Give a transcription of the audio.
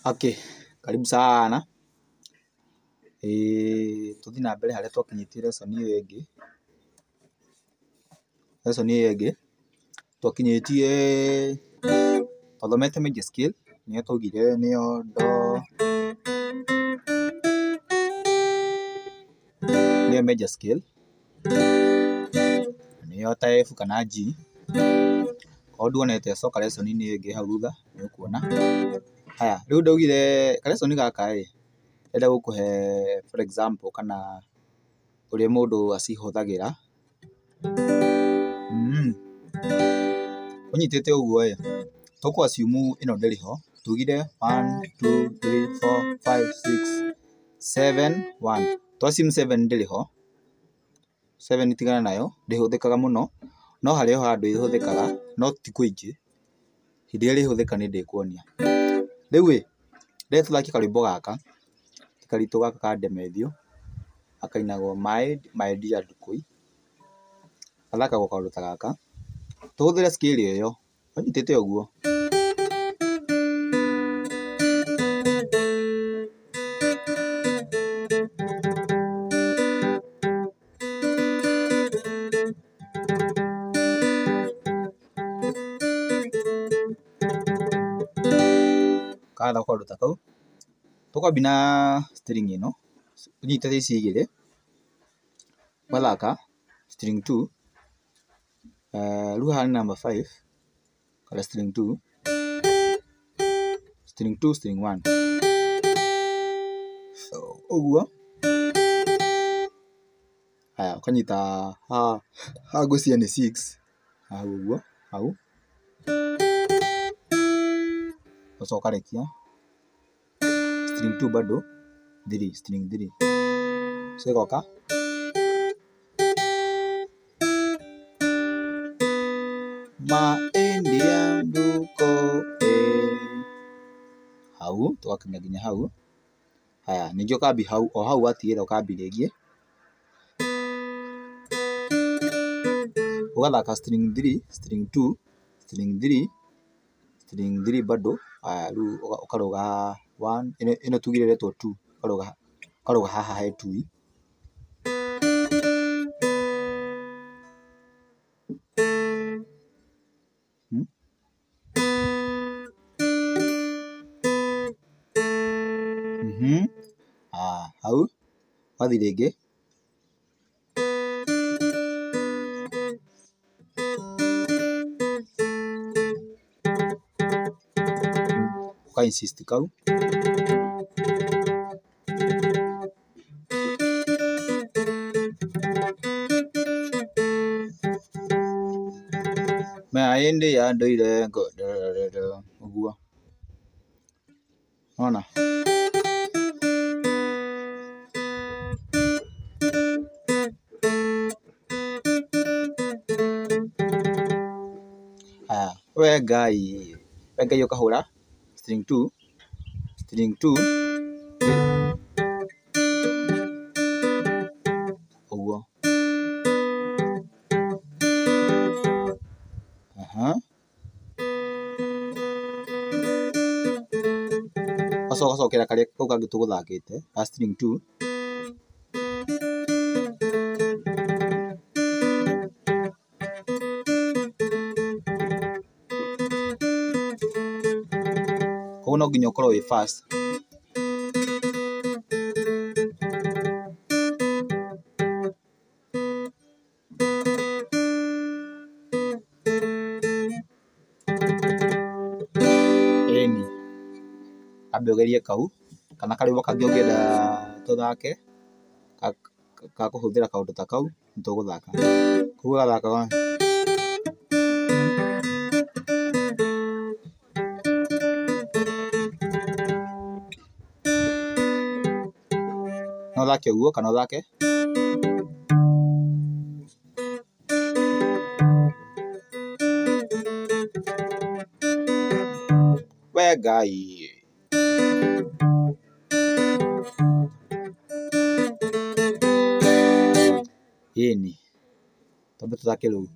Okay, karibu sana. Tuthi na mbere haria twakinyitie lesson iyo ingi. Lesson iyo ingi twakinyitie twathomete major scale, niyo twaugire niyo do, niyo major scale, niyo ta F kana G. Kwa nduonete coka lesson ini ingi hau thutha ni ukuona. Haya, riu ndaugire ka lesson gaka enda gukuhe for example kana uria mundu acihuthagira. Unyitite uguo tuku assume ino ndiri ho, tugire 1 2 3 4 5 6 7 1. Tu assume 7 ndiri ho, 7 tigana nayo ndihuthikaga muno, no haria ho handu ihuthikaga no ti kuingi. Hindi iria ihuthika ni ndikuonia. Riu reke tuthake karwimbo gaka karitu gaka ka Ndemethio akainagwo my dear Ndukui. Gathakagwo kaundu ta gaka, tuhuthire scale iyo unyitite uguo. Kathakwo kaundu ta kau, tukwambi na string ino unyitite ici igiri, ugathaka string 2. Riu haha ni number 5 kana string 2, string 2 string 1 uguo. Haya, ukanyita ha ngwiciria ni 6 hau uguo hau, ucoka rekia string 2 bado 3 string 3 segoka my Indian Ndukui hau, tugakinya nginya hau. Haya, ningi ukambi hau o hau watigire, ukambi ringi ugathaka string 3 string 2 string 3 string 3 bado. Haya, riu ukaruga 1 ino tugire retwo 2, ukaruga haha he 2 hau wathi ringi uka insist kau. Mahindi ya nduire uguo, ona we Ngai ukahura string 2 uguo. Gacokera karia kau kangi tuguthakite ka string 2 koguo no nginya ukorwo wi fast. Eni ambe ugerie kau kana karwimbo kangi ungienda tuthake ka kuhuthira kaundu ta kau nituguthaka. Koguo gathakaga no thake uguo kana uthake we Ngai. Eni tambe tuthake riu